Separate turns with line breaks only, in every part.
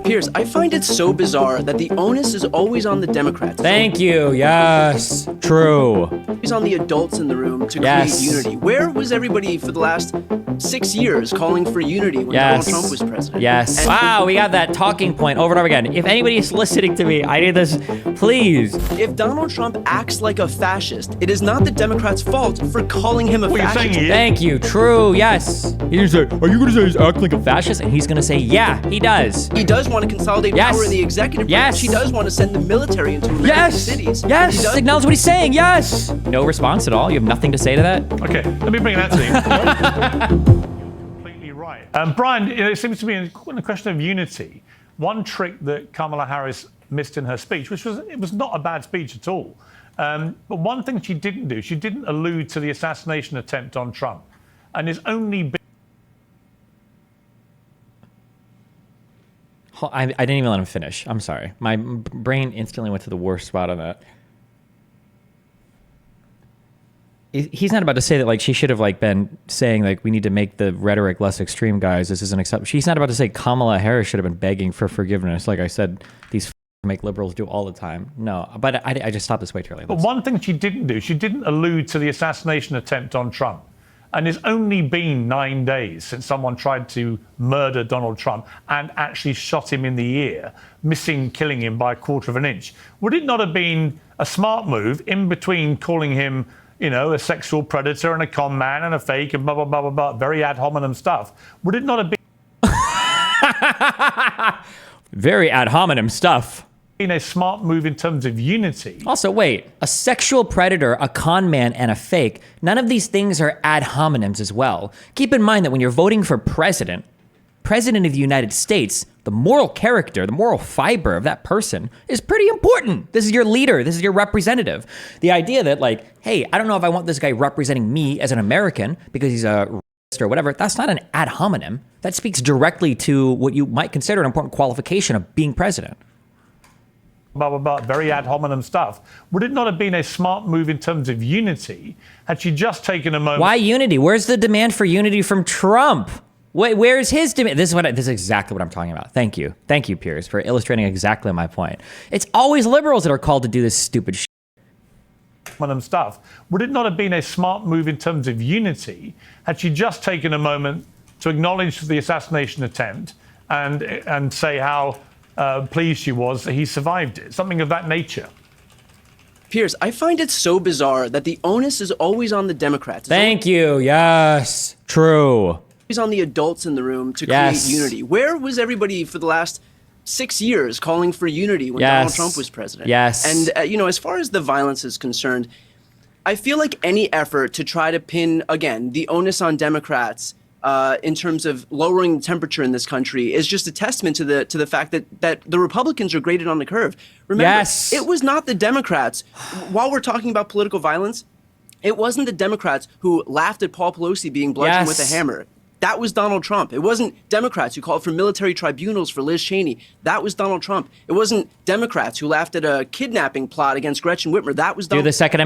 Piers, I find it so bizarre that the onus is always on the Democrats.
Thank you. Yes. True.
Always on the adults in the room to create unity. Where was everybody for the last 6 years calling for unity when Donald Trump was president?
Yes. Wow, we got that talking point over and over again. If anybody's listening to me, I need this, please.
If Donald Trump acts like a fascist, it is not the Democrats' fault for calling him a fascist.
Thank you. True. Yes. He's gonna say, are you gonna say he's acting like a fascist? And he's gonna say, yeah, he does.
He does want to consolidate power in the executive branch. He does want to send the military into American cities.
Yes. Acknowledge what he's saying. Yes. No response at all. You have nothing to say to that?
Okay, let me bring that to you. Completely right. Brian, it seems to be a question of unity. One trick that Kamala Harris missed in her speech, it was not a bad speech at all. But one thing she didn't do, she didn't allude to the assassination attempt on Trump. And it's only been...
I didn't even let him finish. I'm sorry. My brain instantly went to the worst spot on that. He's not about to say that like she should have like been saying like we need to make the rhetoric less extreme, guys. This isn't acceptable. She's not about to say Kamala Harris should have been begging for forgiveness. Like I said, these make liberals do all the time. No, but I just stopped this way too early.
But one thing she didn't do, she didn't allude to the assassination attempt on Trump. And it's only been 9 days since someone tried to murder Donald Trump and actually shot him in the ear, killing him by 1/4 of an inch. Would it not have been a smart move in between calling him, you know, a sexual predator and a con man and a fake and blah, blah, blah, blah, blah, very ad hominem stuff? Would it not have been...
Very ad hominem stuff.
In a smart move in terms of unity.
Also, wait, a sexual predator, a con man, and a fake, none of these things are ad hominems as well. Keep in mind that when you're voting for president of the United States, the moral character, the moral fiber of that person is pretty important. This is your leader. This is your representative. The idea that like, hey, I don't know if I want this guy representing me as an American because he's a racist or whatever, that's not an ad hominem. That speaks directly to what you might consider an important qualification of being president.
Blah, blah, blah, very ad hominem stuff. Would it not have been a smart move in terms of unity had she just taken a moment?
Why unity? Where's the demand for unity from Trump? Where's his demand? This is exactly what I'm talking about. Thank you, Piers, for illustrating exactly my point. It's always liberals that are called to do this stupid shit.
Stuff. Would it not have been a smart move in terms of unity had she just taken a moment to acknowledge the assassination attempt and say how pleased she was that he survived it, something of that nature?
Piers, I find it so bizarre that the onus is always on the Democrats.
Thank you. Yes, true.
Always on the adults in the room to create unity. Where was everybody for the last 6 years calling for unity when Donald Trump was president? And, you know, as far as the violence is concerned, I feel like any effort to try to pin, again, the onus on Democrats in terms of lowering the temperature in this country is just a testament to the fact that the Republicans are graded on the curve. Remember, it was not the Democrats. While we're talking about political violence, it wasn't the Democrats who laughed at Paul Pelosi being bludgeoned with a hammer. That was Donald Trump. It wasn't Democrats who called for military tribunals for Liz Cheney. That was Donald Trump. It wasn't Democrats who laughed at a kidnapping plot against Gretchen Whitmer. That was Donald Trump.
Do the Second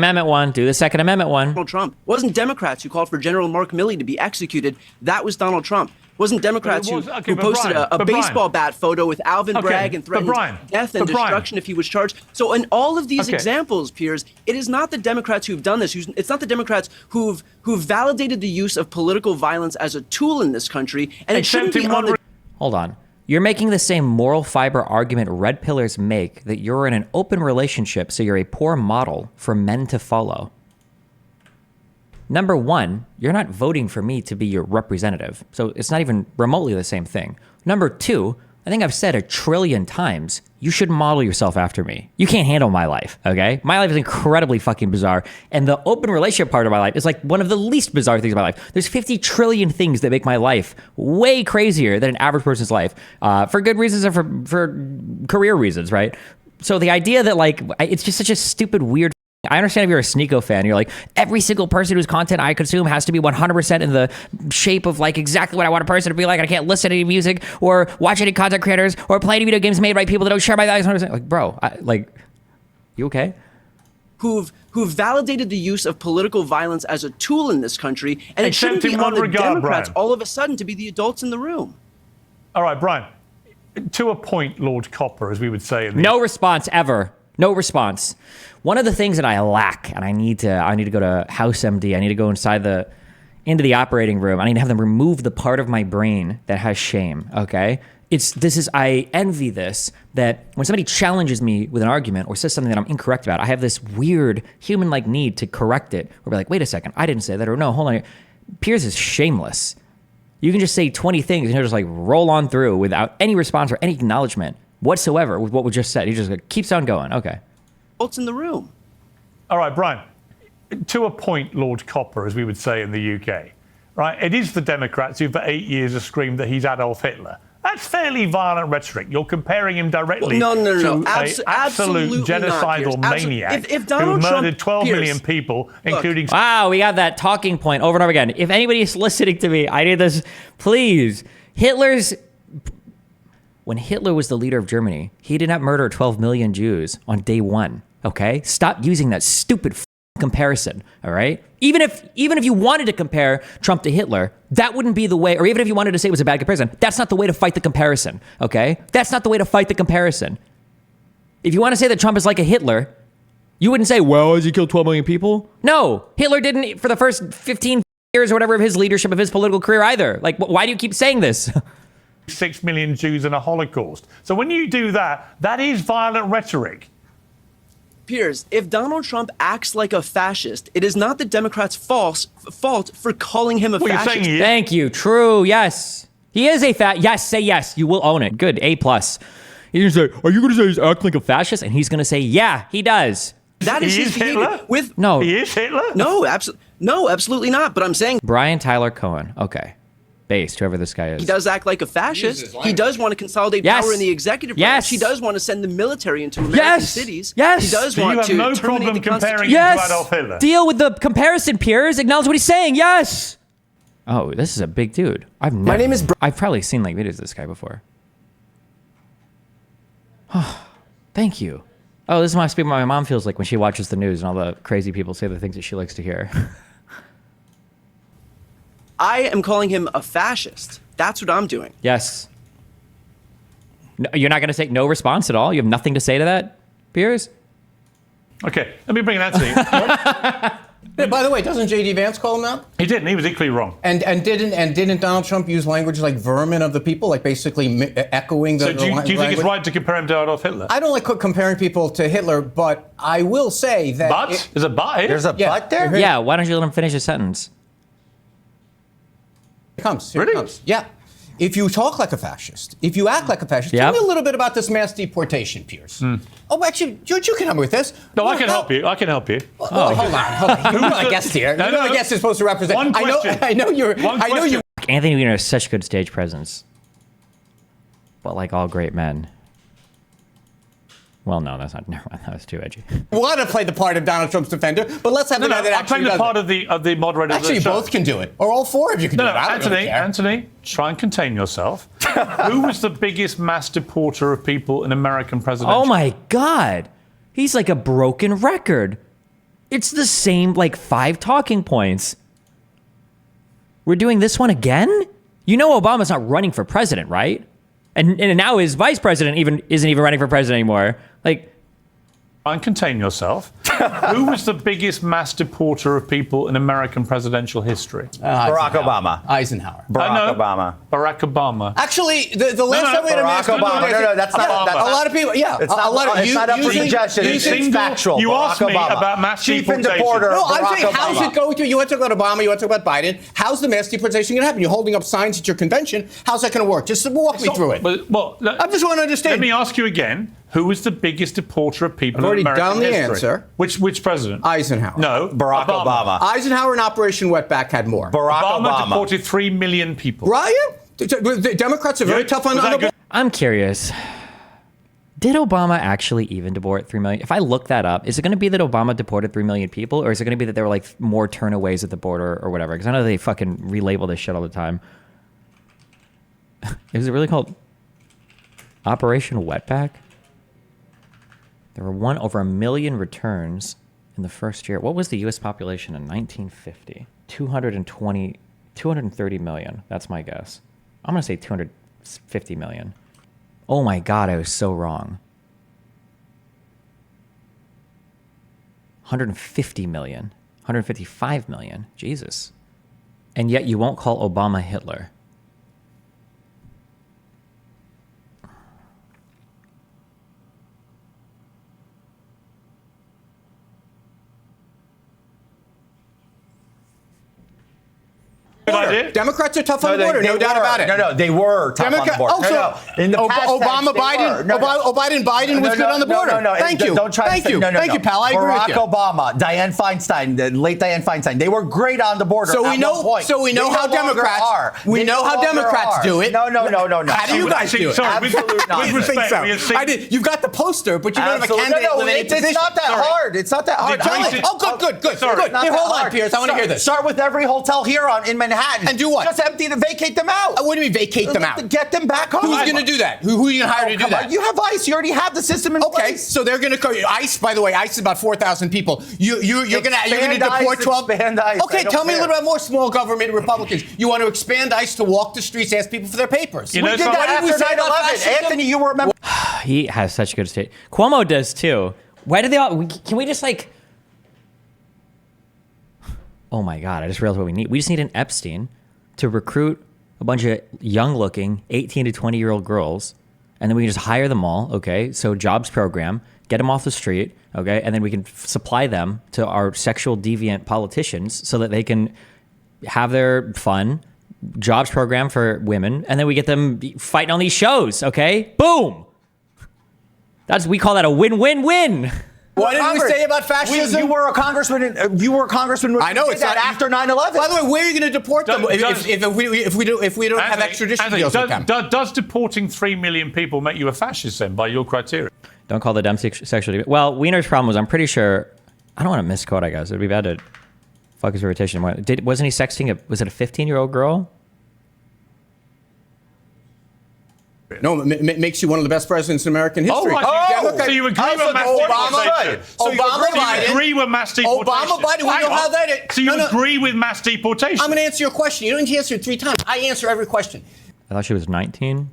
Amendment one.
Donald Trump. It wasn't Democrats who called for General Mark Milley to be executed. That was Donald Trump. It wasn't Democrats who posted a baseball bat photo with Alvin Bragg and threatened death and destruction if he was charged. So in all of these examples, Piers, it is not the Democrats who've done this. It's not the Democrats who've validated the use of political violence as a tool in this country. And it shouldn't be on the...
Hold on. You're making the same moral fiber argument red pillars make, that you're in an open relationship, so you're a poor model for men to follow. Number one, you're not voting for me to be your representative, so it's not even remotely the same thing. Number two, I think I've said 1 trillion times, you should model yourself after me. You can't handle my life, okay? My life is incredibly fucking bizarre, and the open relationship part of my life is like one of the least bizarre things in my life. There's 50 trillion things that make my life way crazier than an average person's life, for good reasons and for career reasons, right? So the idea that like, it's just such a stupid, weird... I understand if you're a Sneeko fan, you're like, every single person whose content I consume has to be 100% in the shape of like exactly what I want a person to be like. I can't listen to any music or watch any content creators or play any video games made by people that don't share my values 100%. Like, bro, you okay?
Who've validated the use of political violence as a tool in this country, and it shouldn't be on the Democrats all of a sudden to be the adults in the room.
All right, Brian. To a point, Lord Copper, as we would say.
No response ever. No response. One of the things that I lack, and I need to go to House MD. I need to go into the operating room. I need to have them remove the part of my brain that has shame. Okay. I envy this, that when somebody challenges me with an argument or says something that I'm incorrect about, I have this weird human-like need to correct it. Or be like, wait a second, I didn't say that, or no, hold on. Piers is shameless. You can just say 20 things and he'll just like roll on through without any response or any acknowledgement whatsoever with what we just said. He just keeps on going. Okay.
What's in the room?
All right, Brian. To a point, Lord Copper, as we would say in the UK, right? It is the Democrats who for 8 years have screamed that he's Adolf Hitler. That's fairly violent rhetoric. You're comparing him directly to an absolute genocidal maniac who murdered 12 million people, including...
Wow, we got that talking point over and over again. If anybody's listening to me, I need this. Please. When Hitler was the leader of Germany, he did not murder 12 million Jews on day one, okay? Stop using that stupid comparison, all right? Even if you wanted to compare Trump to Hitler, that wouldn't be the way, or even if you wanted to say it was a bad comparison, that's not the way to fight the comparison, okay? That's not the way to fight the comparison. If you want to say that Trump is like a Hitler, you wouldn't say, well, has he killed 12 million people? No, Hitler didn't for the first 15 years or whatever of his leadership, of his political career either. Like, why do you keep saying this?
6 million Jews in a Holocaust. So when you do that, that is violent rhetoric.
Piers, if Donald Trump acts like a fascist, it is not the Democrats' fault for calling him a fascist.
You're saying he is.
Thank you. True. Yes. He is a yes. Say yes. You will own it. Good. A+. He's going to say, are you going to say he's acting like a fascist? And he's going to say, yeah, he does.
That is his behavior.
Hitler?
No.
He is Hitler?
No, absolutely not. But I'm saying...
Brian Tyler Cohen. Okay. Based, whoever this guy is.
He does act like a fascist. He does want to consolidate power in the executive branch. He does want to send the military into American cities.
Yes.
He does
so
want
you have
to
no problem comparing him to Adolf Hitler.
Deal with the comparison, Piers. Acknowledge what he's saying. Yes. Oh, this is a big dude.
My name is...
I've probably seen like videos of this guy before. Oh, thank you. Oh, this must be what my mom feels like when she watches the news and all the crazy people say the things that she likes to hear.
I am calling him a fascist. That's what I'm doing.
Yes. No, you're not going to take no response at all? You have nothing to say to that, Piers?
Okay, let me bring that to you.
By the way, doesn't J.D. Vance call him out?
He didn't. He was equally wrong.
And didn't Donald Trump use language like vermin of the people, like basically echoing the?
So do you think it's right to compare him to Adolf Hitler?
I don't like comparing people to Hitler, but I will say that.
But there's a but here.
There's a but there.
Yeah. Why don't you let him finish his sentence?
Here it comes. Yeah. If you talk like a fascist, if you act like a fascist, tell me a little bit about this mass deportation, Piers. Oh, actually, you can help me with this.
No, I can help you. I can help you.
Oh, hold on. You're my guest here.
No,
my guest is supposed to represent.
One question.
I know you're.
Anthony Weiner has such good stage presence. But like all great men. Well, no, that's not. Never mind. That was too edgy.
Want to play the part of Donald Trump's defender, but let's have the guy that actually
I'm playing the part of the moderator.
Actually,
of the show.
Both can do it, or all four of you can do it.
Anthony, try and contain yourself. Who was the biggest mass deporter of people in American presidential?
Oh my God, he's like a broken record. It's the same like 5 talking points. We're doing this one again? You know Obama's not running for president, right? And now his vice president isn't even running for president anymore. Like,
try and contain yourself. Who was the biggest mass deporter of people in American presidential history?
Barack Obama.
Eisenhower.
Barack Obama.
Barack Obama.
Actually, the last time we had a mass
Obama. No, that's not.
A lot of people. Yeah,
it's not. It's not up for suggestion. It's factual.
You asked me about mass deportation.
Chief and deporter.
No, I'm saying, how's it going to? You want to talk about Obama? You want to talk about Biden? How's the mass deportation going to happen? You're holding up signs at your convention. How's that going to work? Just walk me through it.
Well,
I just want to understand.
Let me ask you again. Who was the biggest deporter of people
in
American
history? I've already done the answer.
Which president?
Eisenhower.
No,
Barack Obama.
Eisenhower and Operation Wetback had more.
Barack Obama
deported 3 million people.
Ryan? The Democrats are very tough on the.
I'm curious. Did Obama actually even deport 3 million? If I look that up, is it going to be that Obama deported 3 million people, or is it going to be that there were like more turnaways at the border or whatever? Because I know they fucking relabel this shit all the time. Is it really called Operation Wetback? There were over 1 million returns in the first year. What was the U.S. population in 1950? 230 million. That's my guess. I'm going to say 250 million. Oh my God, I was so wrong. 150 million, 155 million. Jesus. And yet you won't call Obama Hitler.
Democrats are tough on the border, no doubt about it.
No, they were tough on the border. In the past
Biden was good on the border. Thank you.
Don't try
Thank
to say,
you. Thank you, pal. I agree with you.
Barack Obama, Dianne Feinstein, the late Dianne Feinstein, they were great on the border.
So we know how Democrats. We know how Democrats do it.
No.
How do you guys do it?
Sorry, with respect,
You've got the poster, but you don't have a candidate with any position.
It's not that hard. It's not that hard.
Oh, good. Hey, hold on, Piers. I want to hear this.
Start with every hotel here in Manhattan.
And do what?
Just empty them, vacate them out.
What do you mean vacate them out?
Get them back home.
Who's going to do that? Who are you going to hire to do that?
You have ICE. You already have the system in place.
Okay, so they're going to call ICE. By the way, ICE is about 4,000 people. You're going to deport 12. Okay, tell me a little bit more small government Republicans. You want to expand ICE to walk the streets, ask people for their papers.
We did
that after 9/11. Anthony, you were a member.
He has such good state. Cuomo does too. Why do they all? Can we just like? Oh my God! I just realized what we need. We just need an Epstein to recruit a bunch of young-looking 18 to 20-year-old girls, and then we can just hire them all. Okay, so jobs program, get them off the street. Okay, and then we can supply them to our sexual deviant politicians so that they can have their fun. Jobs program for women, and then we get them fighting on these shows. Okay, boom. We call that a win-win-win.
What did we say about fascism?
You were a congressman.
I know it's not
after 9/11.
By the way, where are you going to deport them if we don't have extradition deals with them?
Does deporting 3 million people make you a fascist then, by your criteria?
Don't call the dumb sexually. Well, Weiner's problem was I'm pretty sure. I don't want to misquote. I guess it'd be bad to fuck his reputation. Wasn't he sexting? Was it a 15-year-old girl?
No, it makes you one of the best presidents in American history.
So you agree with mass deportation? You agree with mass deportation?
Obama, Biden, we know how that is.
So you agree with mass deportation?
I'm going to answer your question. You don't need to answer it 3 times. I answer every question.
I thought she was 19.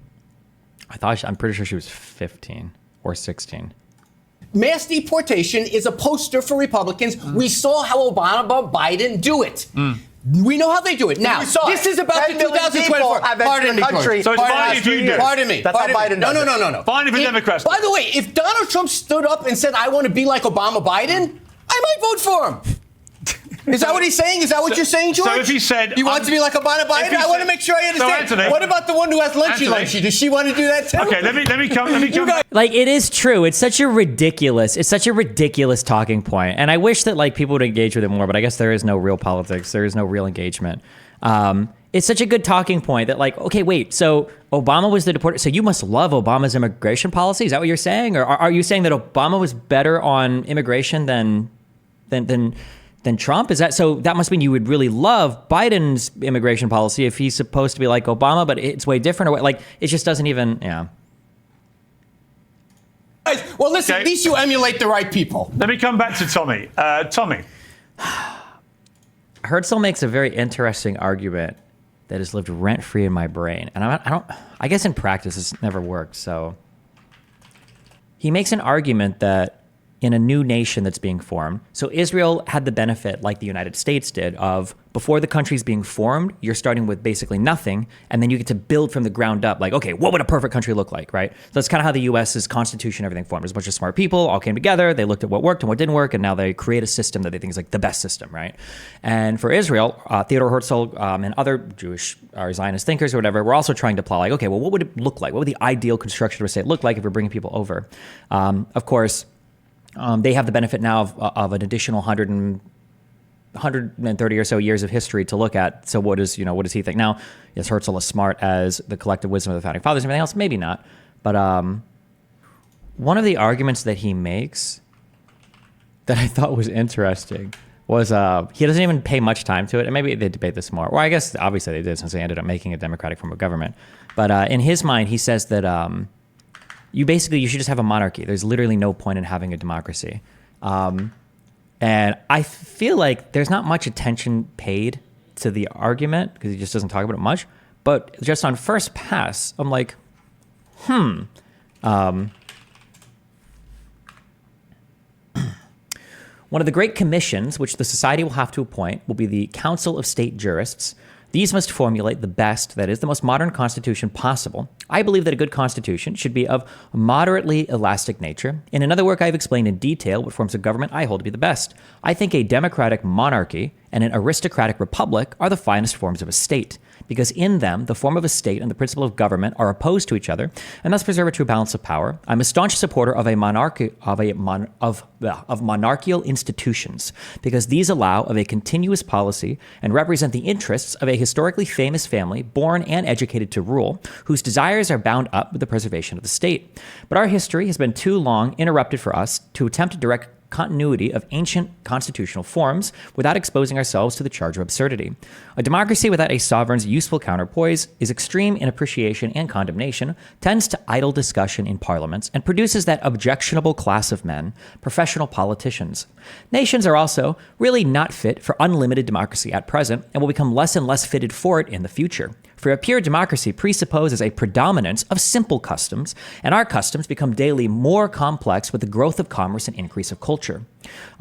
I'm pretty sure she was 15 or 16.
Mass deportation is a poster for Republicans. We saw how Obama, Biden do it. We know how they do it. Now, this is about the 2024. Pardon me, George.
So it's fine if you do.
Pardon me.
That's how Biden does it.
No.
Fine if the Democrats do.
By the way, if Donald Trump stood up and said, I want to be like Obama, Biden, I might vote for him. Is that what he's saying? Is that what you're saying, George?
So if he said...
You want to be like Obama, Biden? I want to make sure I understand.
So Anthony,
what about the one who has lunchy? Does she want to do that too?
Okay, let me come back.
Like, it is true. It's such a ridiculous talking point. And I wish that like people would engage with it more, but I guess there is no real politics. There is no real engagement. It's such a good talking point that like, okay, wait, so Obama was the deported, so you must love Obama's immigration policy? Is that what you're saying? Or are you saying that Obama was better on immigration than Trump? Is that so? That must mean you would really love Biden's immigration policy if he's supposed to be like Obama, but it's way different. Or like it just doesn't even. Yeah.
Well, listen. Okay. At least you emulate the right people.
Let me come back to Tommy. Tommy.
Herzl makes a very interesting argument that has lived rent free in my brain, and I guess in practice it's never worked. So he makes an argument that in a new nation that's being formed. So Israel had the benefit, like the United States did, of before the country's being formed, you're starting with basically nothing, and then you get to build from the ground up. Like, okay, what would a perfect country look like, right? So that's kind of how the U.S.'s constitution, everything formed. There's a bunch of smart people, all came together, they looked at what worked and what didn't work, and now they create a system that they think is like the best system, right? And for Israel, Theodor Herzl and other Jewish or Zionist thinkers or whatever, were also trying to apply like, okay, well, what would it look like? What would the ideal construction of a state look like if we're bringing people over? Of course, they have the benefit now of an additional 130 or so years of history to look at. So what does he think? Now, is Herzl as smart as the collective wisdom of the founding fathers and everything else? Maybe not. But one of the arguments that he makes that I thought was interesting was he doesn't even pay much time to it. And maybe they debate this more. Or I guess obviously they did since they ended up making a democratic form of government. But in his mind, he says that you should just have a monarchy. There's literally no point in having a democracy. And I feel like there's not much attention paid to the argument because he just doesn't talk about it much. But just on first pass, I'm like, One of the great commissions which the society will have to appoint will be the Council of State Jurists. These must formulate the best, that is, the most modern constitution possible. I believe that a good constitution should be of moderately elastic nature. In another work, I have explained in detail what forms of government I hold to be the best. I think a democratic monarchy and an aristocratic republic are the finest forms of a state, because in them, the form of a state and the principle of government are opposed to each other, and thus preserve a true balance of power. I'm a staunch supporter of monarchical institutions, because these allow of a continuous policy and represent the interests of a historically famous family, born and educated to rule, whose desires are bound up with the preservation of the state. But our history has been too long interrupted for us to attempt to direct continuity of ancient constitutional forms without exposing ourselves to the charge of absurdity. A democracy without a sovereign's useful counterpoise is extreme in appreciation and condemnation, tends to idle discussion in parliaments, and produces that objectionable class of men, professional politicians. Nations are also really not fit for unlimited democracy at present and will become less and less fitted for it in the future. For a pure democracy presupposes a predominance of simple customs, and our customs become daily more complex with the growth of commerce and increase of culture.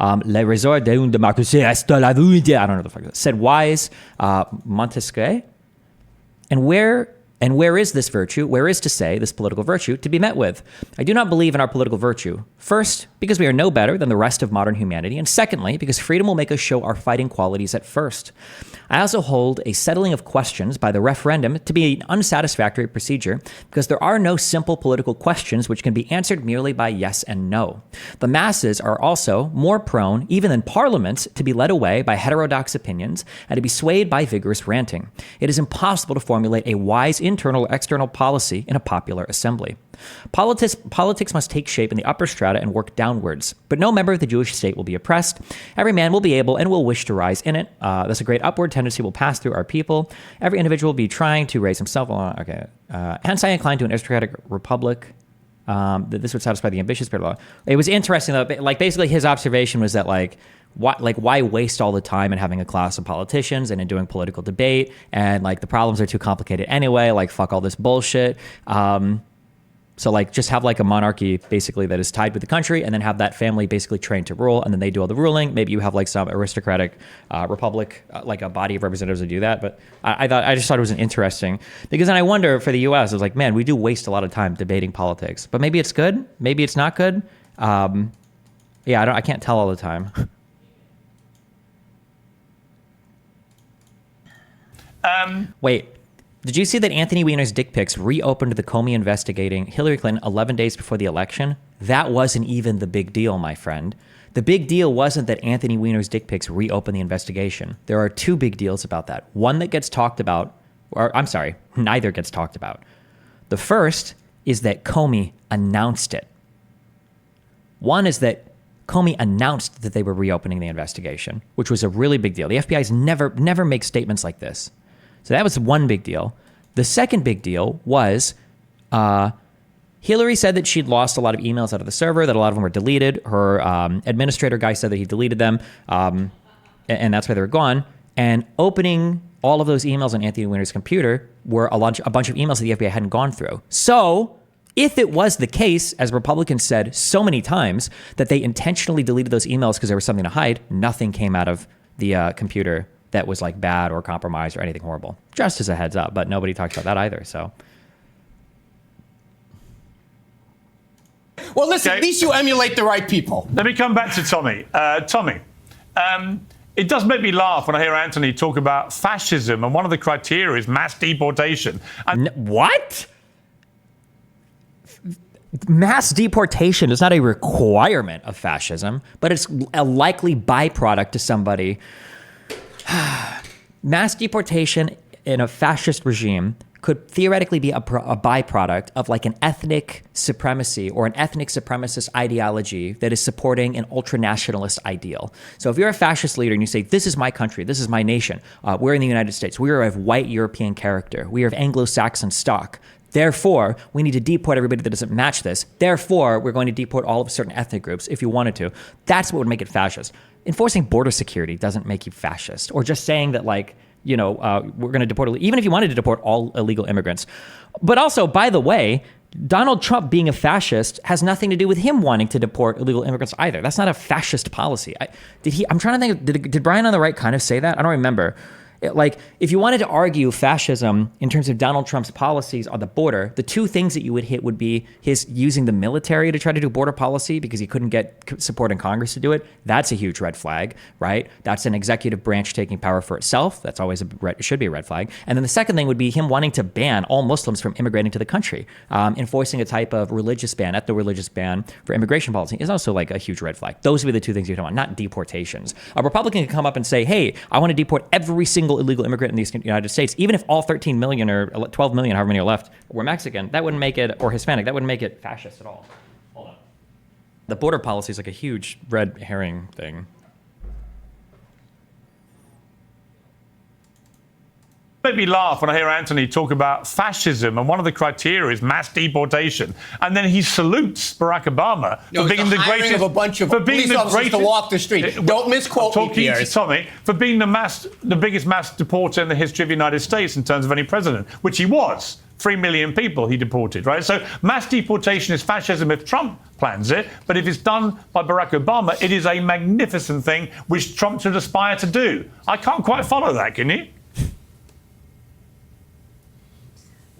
Le ressort d'une démocratie est la vérité. I don't know the fuck that said wise Montesquieu. And where is this virtue? Where is, to say, this political virtue to be met with? I do not believe in our political virtue. First, because we are no better than the rest of modern humanity. And secondly, because freedom will make us show our fighting qualities at first. I also hold a settling of questions by the referendum to be an unsatisfactory procedure because there are no simple political questions which can be answered merely by yes and no. The masses are also more prone, even than parliaments, to be led away by heterodox opinions and to be swayed by vigorous ranting. It is impossible to formulate a wise internal or external policy in a popular assembly. Politics must take shape in the upper strata and work downwards, but no member of the Jewish state will be oppressed. Every man will be able and will wish to rise in it. Thus a great upward tendency will pass through our people. Every individual will be trying to raise himself. Hence I incline to an aristocratic republic. That this would satisfy the ambitious spirit of law. It was interesting though, like basically his observation was that why waste all the time in having a class of politicians and in doing political debate, and like the problems are too complicated anyway, like fuck all this bullshit. So like just have like a monarchy basically that is tied with the country, and then have that family basically trained to rule, and then they do all the ruling. Maybe you have like some aristocratic republic, like a body of representatives that do that. But I just thought it was an interesting, because then I wonder for the U.S. I was like, man, we do waste a lot of time debating politics, but maybe it's good, maybe it's not good. I can't tell all the time. Wait. Did you see that Anthony Weiner's dick pics reopened the Comey investigating Hillary Clinton 11 days before the election? That wasn't even the big deal, my friend. The big deal wasn't that Anthony Weiner's dick pics reopened the investigation. There are two big deals about that. One that gets talked about, or I'm sorry, neither gets talked about. The first is that Comey announced it. One is that Comey announced that they were reopening the investigation, which was a really big deal. The FBI's never make statements like this. So that was one big deal. The second big deal was Hillary said that she'd lost a lot of emails out of the server, that a lot of them were deleted. Her administrator guy said that he deleted them, and that's why they were gone. And opening all of those emails on Anthony Weiner's computer were a bunch of emails that the FBI hadn't gone through. So if it was the case, as Republicans said so many times, that they intentionally deleted those emails because there was something to hide, nothing came out of the computer that was like bad or compromised or anything horrible. Just as a heads up, but nobody talks about that either, so.
Well, listen, at least you emulate the right people.
Let me come back to Tommy. Tommy, it does make me laugh when I hear Anthony talk about fascism, and one of the criteria is mass deportation.
What? Mass deportation is not a requirement of fascism, but it's a likely byproduct to somebody. Mass deportation in a fascist regime could theoretically be a byproduct of like an ethnic supremacy or an ethnic supremacist ideology that is supporting an ultranationalist ideal. So if you're a fascist leader and you say, this is my country, this is my nation, we're in the United States, we are of white European character, we are of Anglo-Saxon stock, therefore, we need to deport everybody that doesn't match this. Therefore, we're going to deport all of certain ethnic groups if you wanted to. That's what would make it fascist. Enforcing border security doesn't make you fascist. Or just saying that, like, we're going to deport, even if you wanted to deport all illegal immigrants. But also, by the way, Donald Trump being a fascist has nothing to do with him wanting to deport illegal immigrants either. That's not a fascist policy. I'm trying to think, did Brian on the Right kind of say that? I don't remember. If you wanted to argue fascism in terms of Donald Trump's policies on the border, the two things that you would hit would be his using the military to try to do border policy because he couldn't get support in Congress to do it. That's a huge red flag, right? That's an executive branch taking power for itself. That's always should be a red flag. And then the second thing would be him wanting to ban all Muslims from immigrating to the country. Enforcing a type of religious ban, ethno-religious ban for immigration policy is also like a huge red flag. Those would be the two things you'd want, not deportations. A Republican can come up and say, hey, I want to deport every single illegal immigrant in the United States, even if all 13 million or 12 million, however many are left, were Mexican, that wouldn't make it, or Hispanic, that wouldn't make it fascist at all. Hold on. The border policy is like a huge red herring thing.
Made me laugh when I hear Anthony talk about fascism, and one of the criteria is mass deportation, and then he salutes Barack Obama for being the greatest
of a bunch of police officers to walk the street. Don't misquote me, Piers.
Tommy, for being the biggest mass deporter in the history of the United States in terms of any president, which he was. 3 million people he deported, right? So mass deportation is fascism if Trump plans it, but if it's done by Barack Obama, it is a magnificent thing which Trump should aspire to do. I can't quite follow that, can you?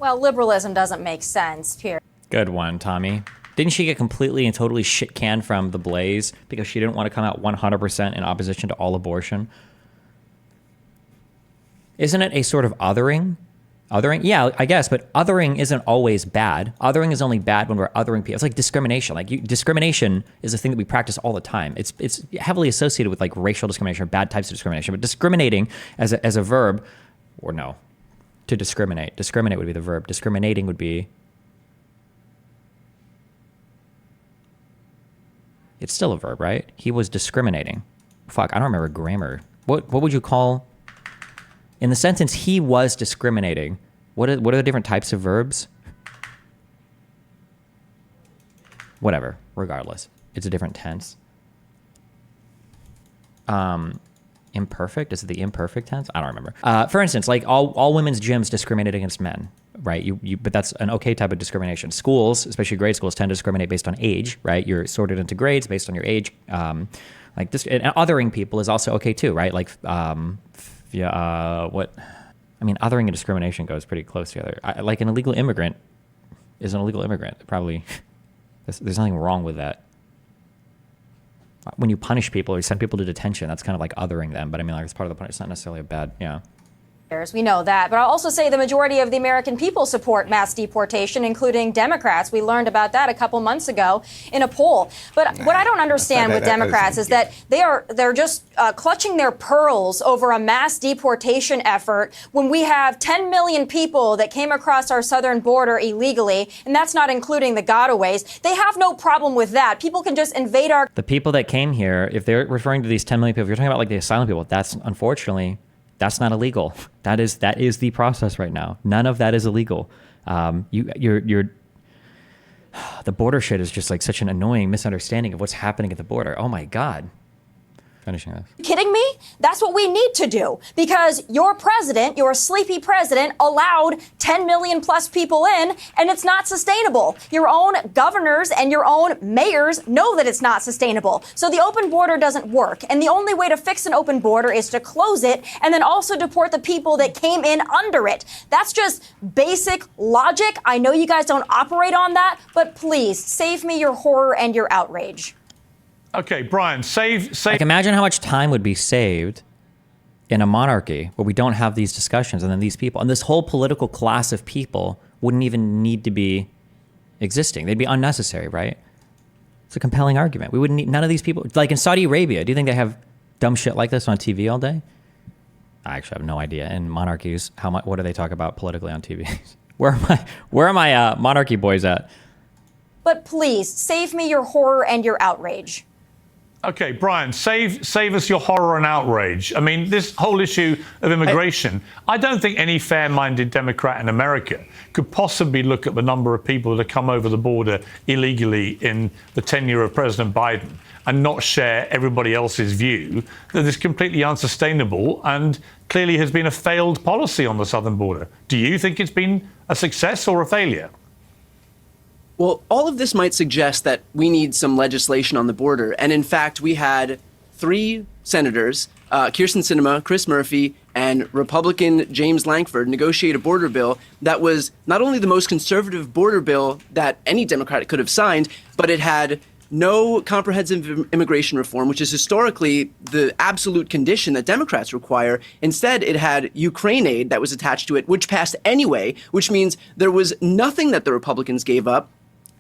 Well, liberalism doesn't make sense, Piers.
Good one, Tommy. Didn't she get completely and totally shit canned from The Blaze because she didn't want to come out 100% in opposition to all abortion? Isn't it a sort of othering? Othering? Yeah, I guess, but othering isn't always bad. Othering is only bad when we're othering people. It's like discrimination. Discrimination is a thing that we practice all the time. It's heavily associated with like racial discrimination or bad types of discrimination. But discriminating as a verb, or no. To discriminate. Discriminate would be the verb. Discriminating would be... It's still a verb, right? He was discriminating. Fuck, I don't remember grammar. What would you call... In the sentence, he was discriminating. What are the different types of verbs? Whatever. Regardless. It's a different tense. Imperfect? Is it the imperfect tense? I don't remember. For instance, like all women's gyms discriminate against men, right? But that's an okay type of discrimination. Schools, especially grade schools, tend to discriminate based on age, right? You're sorted into grades based on your age. Like this, and othering people is also okay too, right? Like, othering and discrimination goes pretty close together. Like an illegal immigrant is an illegal immigrant. Probably, there's nothing wrong with that. When you punish people or send people to detention, that's kind of like othering them. But I mean, like, it's part of the punishment. It's not necessarily a bad, yeah.
We know that. But I'll also say the majority of the American people support mass deportation, including Democrats. We learned about that a couple months ago in a poll. But what I don't understand with Democrats is that they're just clutching their pearls over a mass deportation effort when we have 10 million people that came across our southern border illegally, and that's not including the gotaways. They have no problem with that. People can just invade our...
The people that came here, if they're referring to these 10 million people, if you're talking about like the asylum people, that's unfortunately... That's not illegal. That is the process right now. None of that is illegal. The border shit is just like such an annoying misunderstanding of what's happening at the border. Oh my God. Finishing this.
Kidding me? That's what we need to do because your president, your sleepy president, allowed 10 million plus people in, and it's not sustainable. Your own governors and your own mayors know that it's not sustainable. So the open border doesn't work. And the only way to fix an open border is to close it and then also deport the people that came in under it. That's just basic logic. I know you guys don't operate on that, but please save me your horror and your outrage.
Okay, Brian, save.
Like, imagine how much time would be saved in a monarchy where we don't have these discussions, and then these people and this whole political class of people wouldn't even need to be existing. They'd be unnecessary, right? It's a compelling argument. We wouldn't need none of these people. Like in Saudi Arabia, do you think they have dumb shit like this on TV all day? I actually have no idea. In monarchies, what do they talk about politically on TV? Where are my monarchy boys at?
But please save me your horror and your outrage.
Okay, Brian, save us your horror and outrage. I mean, this whole issue of immigration, I don't think any fair-minded Democrat in America could possibly look at the number of people that have come over the border illegally in the tenure of President Biden and not share everybody else's view that is completely unsustainable and clearly has been a failed policy on the southern border. Do you think it's been a success or a failure?
Well, all of this might suggest that we need some legislation on the border. And in fact, we had 3 senators, Kyrsten Sinema, Chris Murphy, and Republican James Lankford, negotiate a border bill that was not only the most conservative border bill that any Democrat could have signed, but it had no comprehensive immigration reform, which is historically the absolute condition that Democrats require. Instead, it had Ukraine aid that was attached to it, which passed anyway, which means there was nothing that the Republicans gave up.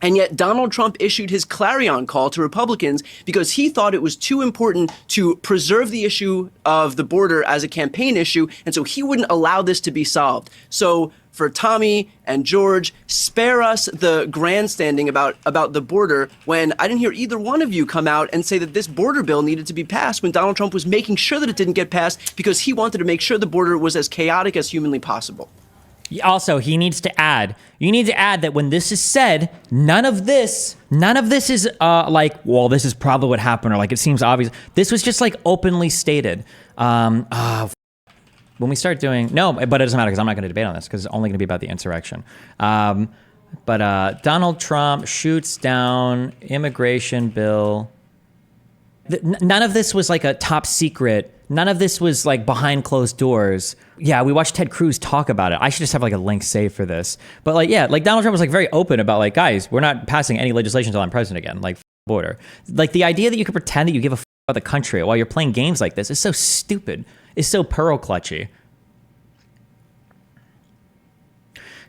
And yet Donald Trump issued his clarion call to Republicans because he thought it was too important to preserve the issue of the border as a campaign issue. And so he wouldn't allow this to be solved. So for Tommy and George, spare us the grandstanding about the border when I didn't hear either one of you come out and say that this border bill needed to be passed when Donald Trump was making sure that it didn't get passed because he wanted to make sure the border was as chaotic as humanly possible.
Also, you need to add that when this is said, none of this is like, well, this is probably what happened, or like it seems obvious. This was just like openly stated. When we start doing, no, but it doesn't matter because I'm not going to debate on this because it's only going to be about the insurrection. But Donald Trump shoots down immigration bill. None of this was like a top secret. None of this was like behind closed doors. Yeah, we watched Ted Cruz talk about it. I should just have like a link saved for this. But like, yeah, like Donald Trump was like very open about like, guys, we're not passing any legislation until I'm president again. Like border. Like the idea that you could pretend that you give a about the country while you're playing games like this is so stupid. It's so pearl clutchy.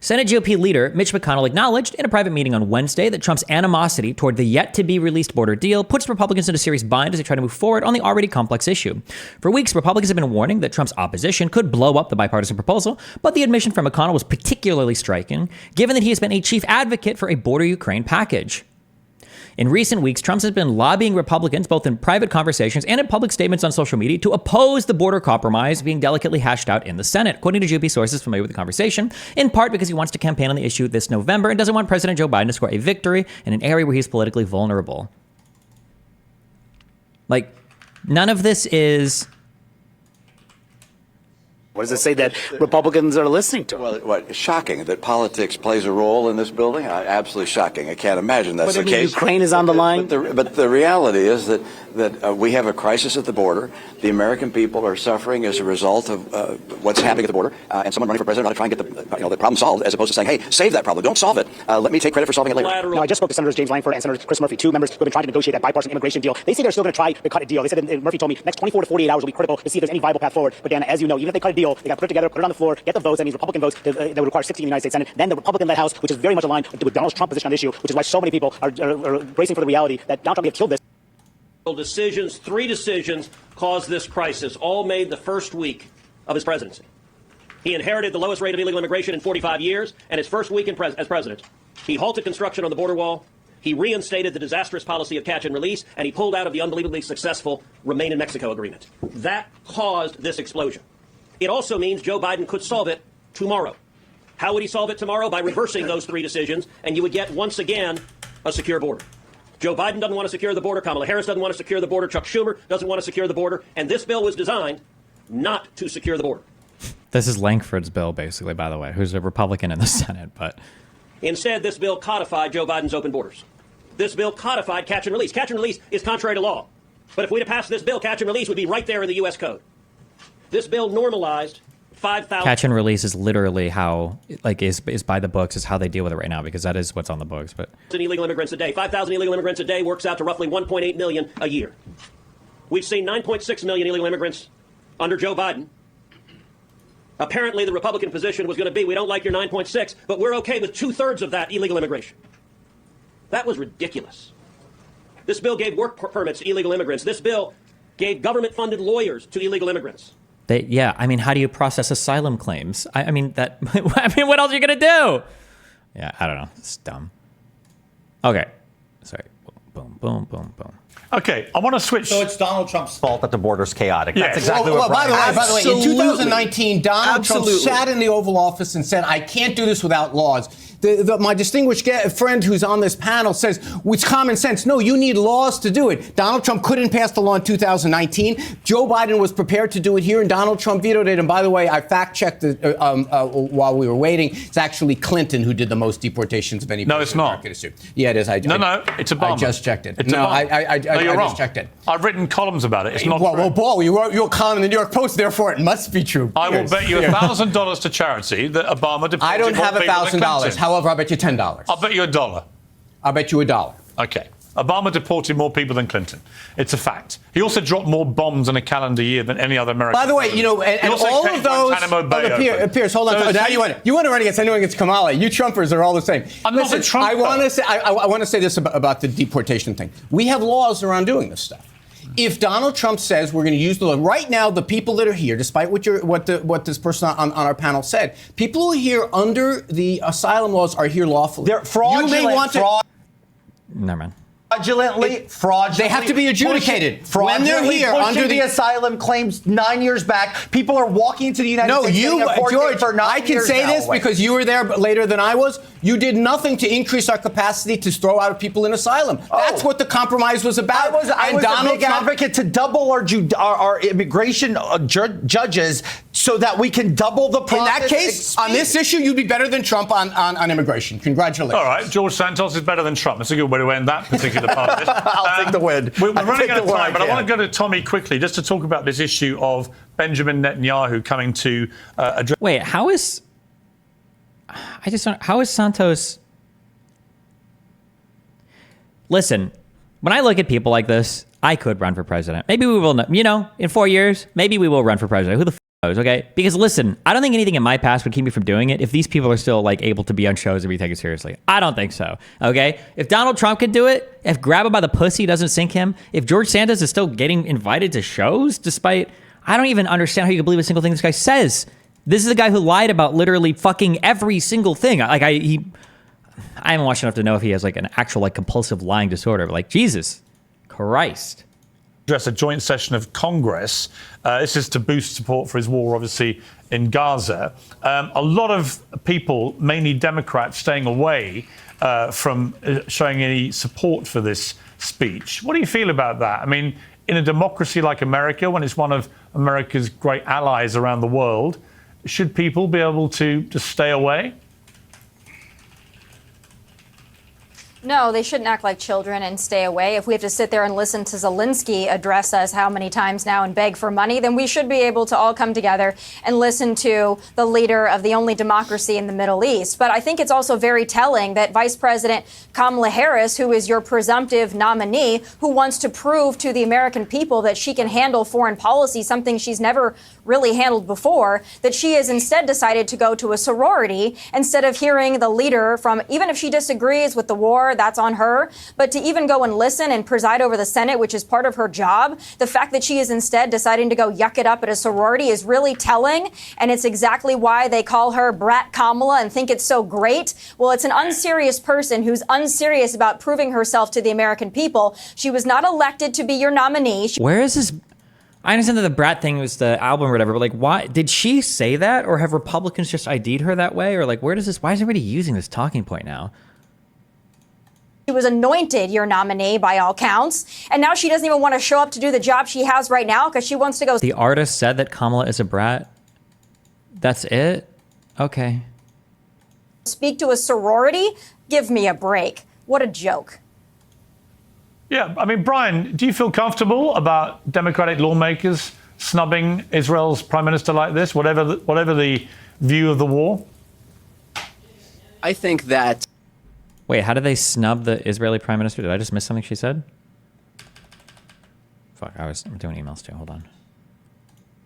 Senate GOP leader Mitch McConnell acknowledged in a private meeting on Wednesday that Trump's animosity toward the yet-to-be-released border deal puts Republicans in a serious bind as they try to move forward on the already complex issue. For weeks, Republicans have been warning that Trump's opposition could blow up the bipartisan proposal, but the admission from McConnell was particularly striking, given that he has been a chief advocate for a border Ukraine package. In recent weeks, Trump has been lobbying Republicans, both in private conversations and in public statements on social media, to oppose the border compromise being delicately hashed out in the Senate, according to GOP sources familiar with the conversation, in part because he wants to campaign on the issue this November and doesn't want President Joe Biden to score a victory in an area where he's politically vulnerable. Like, none of this is...
What does it say that Republicans are listening to?
Well, what shocking that politics plays a role in this building? Absolutely shocking. I can't imagine that's the case.
Ukraine is on the line.
But the reality is that we have a crisis at the border. The American people are suffering as a result of what's happening at the border. And someone running for president ought to try and get the problem solved, as opposed to saying, "Hey, save that problem. Don't solve it. Let me take credit for solving it later."
No, I just spoke to Senators James Lankford and Senator Chris Murphy, 2 members who have been trying to negotiate that bipartisan immigration deal. They say they're still going to try to cut a deal. They said, and Murphy told me, next 24 to 48 hours will be critical to see if there's any viable path forward. But Dan, as you know, even if they cut a deal, they got to put it together, put it on the floor, get the votes. That means Republican votes that would require 60 in the United States Senate. Then the Republican-led House, which is very much aligned with Donald Trump's position on the issue, which is why so many people are bracing for the reality that Donald Trump may have killed this.
Decisions, 3 decisions caused this crisis, all made the first week of his presidency. He inherited the lowest rate of illegal immigration in 45 years, and his first week as president, he halted construction on the border wall, he reinstated the disastrous policy of catch and release, and he pulled out of the unbelievably successful Remain in Mexico agreement. That caused this explosion. It also means Joe Biden could solve it tomorrow. How would he solve it tomorrow? By reversing those 3 decisions, and you would get, once again, a secure border. Joe Biden doesn't want to secure the border. Kamala Harris doesn't want to secure the border. Chuck Schumer doesn't want to secure the border. And this bill was designed not to secure the border.
This is Lankford's bill, basically, by the way, who's a Republican in the Senate. But
instead, this bill codified Joe Biden's open borders. This bill codified catch and release. Catch and release is contrary to law. But if we'd have passed this bill, catch and release would be right there in the U.S. Code. This bill normalized 5,000...
Catch and release is literally how, like, is by the books, is how they deal with it right now, because that is what's on the books. But
illegal immigrants a day. 5,000 illegal immigrants a day works out to roughly 1.8 million a year. We've seen 9.6 million illegal immigrants under Joe Biden. Apparently, the Republican position was going to be, we don't like your 9.6, but we're okay with 2/3 of that illegal immigration. That was ridiculous. This bill gave work permits to illegal immigrants. This bill gave government-funded lawyers to illegal immigrants.
Yeah, I mean, how do you process asylum claims? I mean, what else are you going to do? Yeah, I don't know. It's dumb. Okay. Sorry. Boom, boom, boom, boom.
Okay, I want to switch.
So it's Donald Trump's fault that the border's chaotic.
Yes.
That's exactly what
By the way, in
Absolutely.
2019, Donald Trump sat in the Oval Office and said, "I can't do this without laws." My distinguished friend who's on this panel says it's common sense. No, you need laws to do it. Donald Trump couldn't pass the law in 2019. Joe Biden was prepared to do it here, and Donald Trump vetoed it. And by the way, I fact-checked while we were waiting. It's actually Clinton who did the most deportations of any president.
No, it's not.
Yeah, it is.
No, it's Obama.
I just checked it.
It's Obama.
I
you're wrong.
just checked it.
I've written columns about it. It's not
well,
true.
Paul, you wrote your column in the New York Post, therefore it must be true.
I will bet you $1,000 to charity that Obama deported.
I don't have $1,000. However, I'll bet you $10.
I'll bet you $1.
I'll bet you $1.
Okay. Obama deported more people than Clinton. It's a fact. He also dropped more bombs in a calendar year than any other American.
By the way, you know, and all of those. Piers, hold on. Now you want to run against anyone against Kamala. You Trumpers are all the same.
I'm not a Trumper.
I want to say this about the deportation thing. We have laws around doing this stuff. If Donald Trump says we're going to use the law right now, the people that are here, despite what this person on our panel said, people who are here under the asylum laws are here lawfully.
They're fraudulent.
You may want to.
Never mind.
Fraudulently.
They have to be adjudicated. When they're here under the
asylum claims 9 years back, people are walking into the United States.
George,
for 9
I can
years
say
now.
this because you were there later than I was. You did nothing to increase our capacity to throw out people in asylum. That's what the compromise was about.
I was a big advocate to double our immigration judges so that we can double the process.
In that case, on this issue, you'd be better than Trump on immigration. Congratulations.
All right, George Santos is better than Trump. That's a good way to end that particular part of this.
I'll take the win.
We're running out of time, but I want to go to Tommy quickly just to talk about this issue of Benjamin Netanyahu coming to address.
Wait, how is Santos? Listen, when I look at people like this, I could run for president. Maybe we will, in 4 years, maybe we will run for president. Who the knows, okay? Because listen, I don't think anything in my past would keep me from doing it if these people are still able to be on shows and be taken seriously. I don't think so, okay? If Donald Trump can do it, if grab him by the pussy doesn't sink him, if George Santos is still getting invited to shows despite, I don't even understand how you can believe a single thing this guy says. This is the guy who lied about literally fucking every single thing. I haven't watched enough to know if he has an actual compulsive lying disorder, but Jesus Christ.
Address a joint session of Congress. This is to boost support for his war, obviously, in Gaza. A lot of people, mainly Democrats, staying away from showing any support for this speech. What do you feel about that? I mean, in a democracy like America, when it's one of America's great allies around the world, should people be able to just stay away?
No, they shouldn't act like children and stay away. If we have to sit there and listen to Zelensky address us how many times now and beg for money, then we should be able to all come together and listen to the leader of the only democracy in the Middle East. But I think it's also very telling that Vice President Kamala Harris, who is your presumptive nominee, who wants to prove to the American people that she can handle foreign policy, something she's never really handled before, that she has instead decided to go to a sorority instead of hearing the leader from, even if she disagrees with the war, that's on her, but to even go and listen and preside over the Senate, which is part of her job, the fact that she is instead deciding to go yuck it up at a sorority is really telling, and it's exactly why they call her Brat Kamala and think it's so great. Well, it's an unserious person who's unserious about proving herself to the American people. She was not elected to be your nominee.
Where is this? I understand that the Brat thing was the album or whatever, but why did she say that, or have Republicans just ID'd her that way, or where does this? Why is everybody using this talking point now?
She was anointed your nominee by all counts, and now she doesn't even want to show up to do the job she has right now because she wants to go.
The artist said that Kamala is a brat. That's it? Okay.
Speak to a sorority? Give me a break. What a joke.
Yeah, I mean, Brian, do you feel comfortable about Democratic lawmakers snubbing Israel's prime minister like this, whatever the view of the war?
I think that.
Wait, how did they snub the Israeli prime minister? Did I just miss something she said? Fuck, I'm doing emails too. Hold on.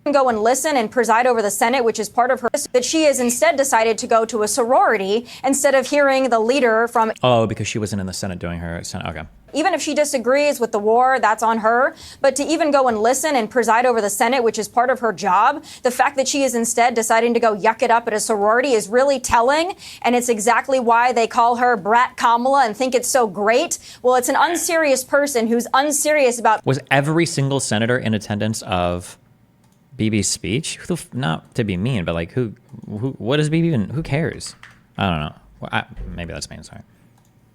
Go and listen and preside over the Senate, which is part of her, that she has instead decided to go to a sorority instead of hearing the leader from.
Oh, because she wasn't in the Senate doing her Senate. Okay.
Even if she disagrees with the war, that's on her. But to even go and listen and preside over the Senate, which is part of her job, the fact that she is instead deciding to go yuck it up at a sorority is really telling. And it's exactly why they call her Brat Kamala and think it's so great. Well, it's an unserious person who's unserious about.
Was every single senator in attendance of Bibi's speech? Not to be mean, but who what is Bibi even? Who cares? I don't know. Well, maybe that's me. Sorry.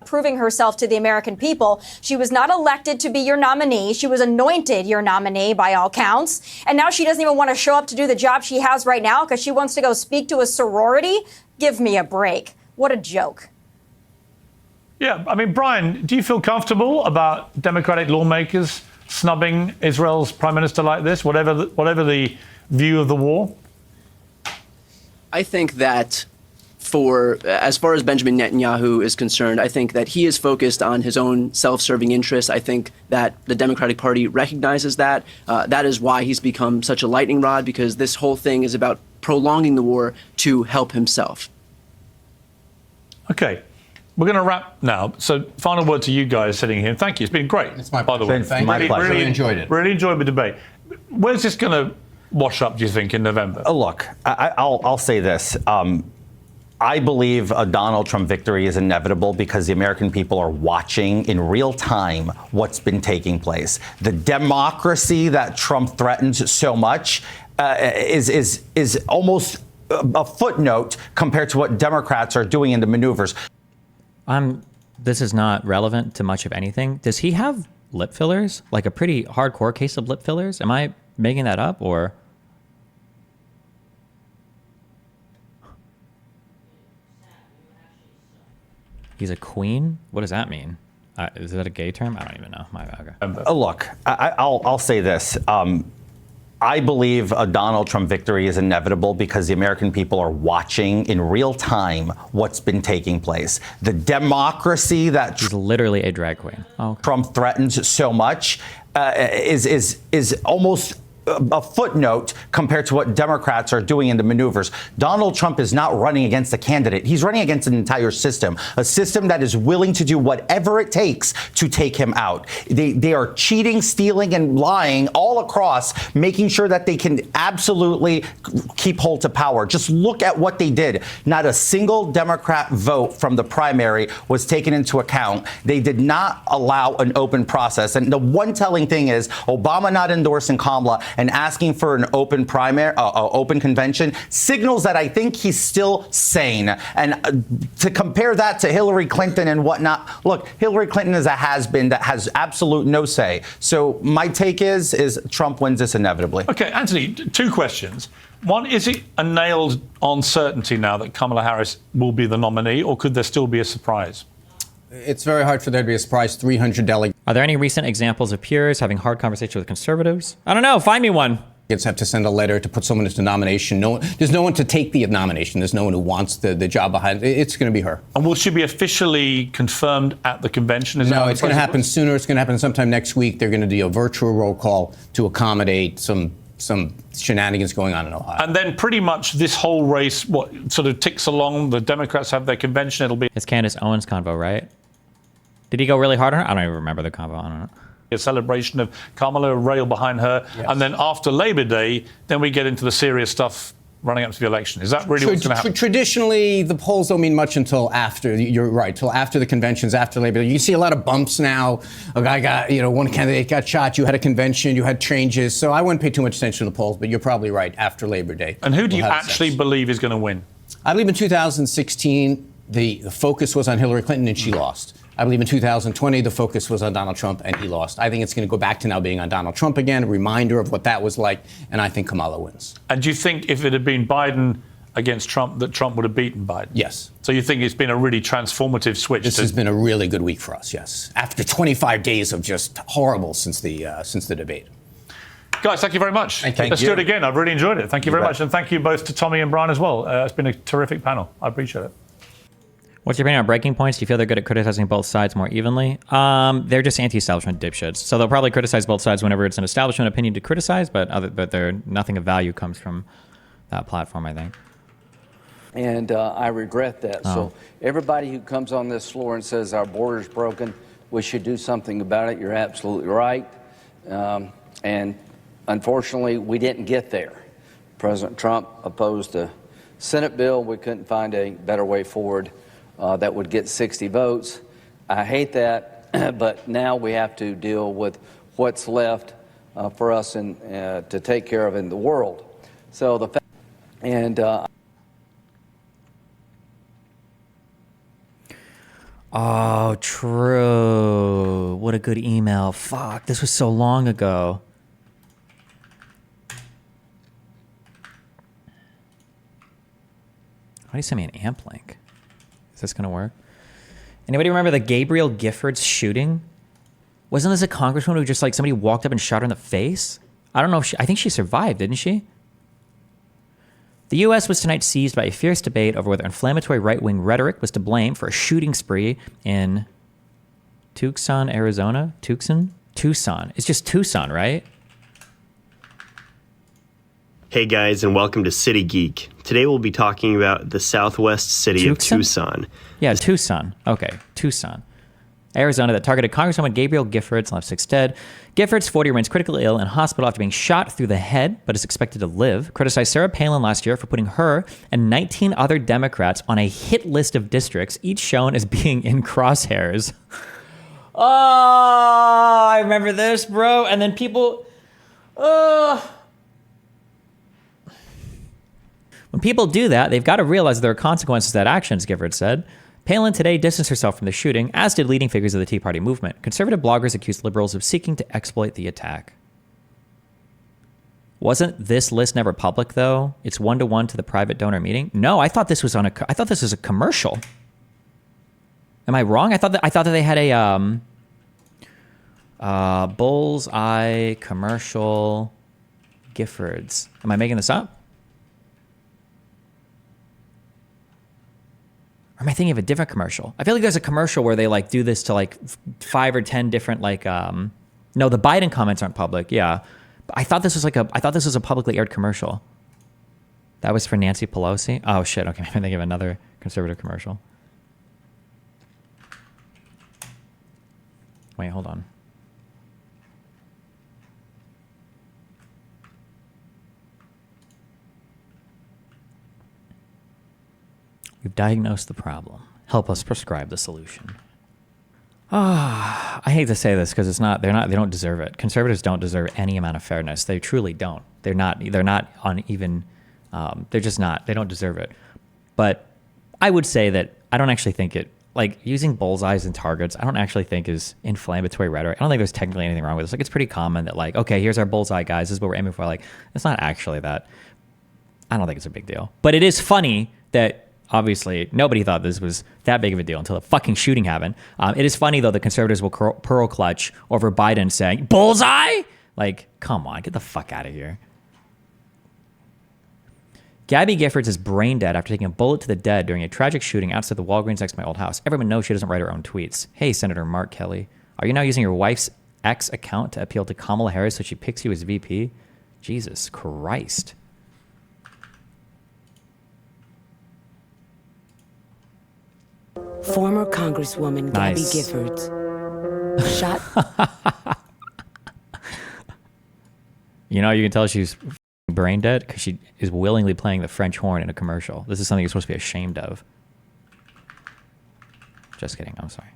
Proving herself to the American people. She was not elected to be your nominee. She was anointed your nominee by all counts. And now she doesn't even want to show up to do the job she has right now because she wants to go speak to a sorority. Give me a break. What a joke.
Yeah, I mean, Brian, do you feel comfortable about Democratic lawmakers snubbing Israel's prime minister like this, whatever the view of the war?
I think that as far as Benjamin Netanyahu is concerned, I think that he is focused on his own self-serving interests. I think that the Democratic Party recognizes that. That is why he's become such a lightning rod, because this whole thing is about prolonging the war to help himself.
Okay. We're going to wrap now. So, final word to you guys sitting here. Thank you. It's been great.
It's my
by the way.
Thank you. Really enjoyed it.
Really enjoyed the debate. Where's this going to wash up, do you think, in November?
Look, I'll say this. I believe a Donald Trump victory is inevitable because the American people are watching in real time what's been taking place. The democracy that Trump threatens so much is almost a footnote compared to what Democrats are doing in the maneuvers.
This is not relevant to much of anything. Does he have lip fillers? Like a pretty hardcore case of lip fillers? Am I making that up, or? He's a queen? What does that mean? Is that a gay term? I don't even know.
Look, I'll say this. I believe a Donald Trump victory is inevitable because the American people are watching in real time what's been taking place. The democracy that
He's literally a drag queen. Oh, okay.
Trump threatens so much is almost a footnote compared to what Democrats are doing in the maneuvers. Donald Trump is not running against a candidate. He's running against an entire system, a system that is willing to do whatever it takes to take him out. They are cheating, stealing, and lying all across, making sure that they can absolutely keep hold to power. Just look at what they did. Not a single Democrat vote from the primary was taken into account. They did not allow an open process. And the one telling thing is Obama not endorsing Kamala and asking for an open primary, open convention signals that I think he's still sane. And to compare that to Hillary Clinton and whatnot, look, Hillary Clinton is a has-been that has absolute no say. So my take is Trump wins this inevitably.
Okay, Anthony, two questions. One, is it a nailed-on certainty now that Kamala Harris will be the nominee, or could there still be a surprise?
It's very hard for there to be a surprise. 300 delegates.
Are there any recent examples of Piers having hard conversations with conservatives? I don't know. Find me one.
Have to send a letter to put someone into nomination. There's no one to take the nomination. There's no one who wants the job behind it. It's going to be her.
And will she be officially confirmed at the convention?
No, it's going to happen sooner. It's going to happen sometime next week. They're going to do a virtual roll call to accommodate some shenanigans going on in Ohio.
And then pretty much this whole race, sort of ticks along. The Democrats have their convention. It'll be...
It's Candace Owens' convo, right? Did he go really hard on her? I don't even remember the convo. I don't know.
A celebration of Kamala, a rail behind her. Yes. And then after Labor Day, then we get into the serious stuff running up to the election. Is that really what's going to happen?
Traditionally, the polls don't mean much until after. You're right, till after the conventions, after Labor Day. You see a lot of bumps now. A guy got, one candidate got shot. You had a convention. You had changes. So I wouldn't pay too much attention to the polls, but you're probably right, after Labor Day.
And who do you actually believe is going to win?
I believe in 2016, the focus was on Hillary Clinton, and she lost. I believe in 2020, the focus was on Donald Trump, and he lost. I think it's going to go back to now being on Donald Trump again, a reminder of what that was like, and I think Kamala wins.
And do you think if it had been Biden against Trump, that Trump would have beaten Biden?
Yes.
So you think it's been a really transformative switch?
This has been a really good week for us, yes. After 25 days of just horrible since the debate.
Guys, thank you very much. Let's do it again. I've really enjoyed it. Thank you very much. And thank you both to Tommy and Brian as well. It's been a terrific panel. I appreciate it.
What's your opinion on breaking points? Do you feel they're good at criticizing both sides more evenly? They're just anti-establishment dipshits. So they'll probably criticize both sides whenever it's an establishment opinion to criticize, but nothing of value comes from that platform, I think.
And I regret that. Oh. So everybody who comes on this floor and says our border's broken, we should do something about it, you're absolutely right. And unfortunately, we didn't get there. President Trump opposed a Senate bill. We couldn't find a better way forward that would get 60 votes. I hate that, but now we have to deal with what's left for us to take care of in the world. So
Oh, true. What a good email. Fuck, this was so long ago. Why do you send me an amp link? Is this gonna work? Anybody remember the Gabrielle Giffords shooting? Wasn't this a congresswoman who just like somebody walked up and shot her in the face? I don't know if I think she survived, didn't she? The U.S. was tonight seized by a fierce debate over whether inflammatory right-wing rhetoric was to blame for a shooting spree in Tucson, Arizona? Tucson? Tucson. It's just Tucson, right?
Hey guys, and welcome to City Geek. Today we'll be talking about the southwest city of Tucson.
Yeah, Tucson. Okay, Tucson. Arizona that targeted Congresswoman Gabrielle Giffords, left 6 dead. Giffords, 40, remains critically ill in hospital after being shot through the head, but is expected to live. Criticized Sarah Palin last year for putting her and 19 other Democrats on a hit list of districts, each shown as being in crosshairs. Oh, I remember this, bro. And then people... When people do that, they've got to realize there are consequences to that actions, Gifford said. Palin today distanced herself from the shooting, as did leading figures of the Tea Party movement. Conservative bloggers accused liberals of seeking to exploit the attack. Wasn't this list never public, though? It's 1-to-1 to the private donor meeting? No, I thought this was I thought this was a commercial. Am I wrong? I thought that they had a Bullseye commercial Giffords. Am I making this up? Or am I thinking of a different commercial? I feel like there's a commercial where they like do this to like 5 or 10 different like no, the Biden comments aren't public. Yeah. But I thought this was a publicly aired commercial. That was for Nancy Pelosi. Oh shit. Okay, maybe I'm thinking of another conservative commercial. Wait, hold on. We've diagnosed the problem. Help us prescribe the solution. I hate to say this because they don't deserve it. Conservatives don't deserve any amount of fairness. They truly don't. They're not on even, they're just not, they don't deserve it. But I would say that I don't actually think it, like using bullseyes and targets, I don't actually think is inflammatory rhetoric. I don't think there's technically anything wrong with this. Like it's pretty common that like, okay, here's our bullseye guys. This is what we're aiming for. Like it's not actually that. I don't think it's a big deal. But it is funny that obviously, nobody thought this was that big of a deal until the fucking shooting happened. It is funny, though, the conservatives will pearl clutch over Biden saying, bullseye? Like, come on, get the fuck out of here. Gabby Giffords is brain dead after taking a bullet to the dead during a tragic shooting outside the Walgreens next to my old house. Everyone knows she doesn't write her own tweets. Hey, Senator Mark Kelly, are you now using your wife's ex account to appeal to Kamala Harris so she picks you as VP? Jesus Christ.
Former Congresswoman Gabby Giffords shot.
You know, you can tell she's brain dead because she is willingly playing the French horn in a commercial. This is something you're supposed to be ashamed of. Just kidding. I'm sorry.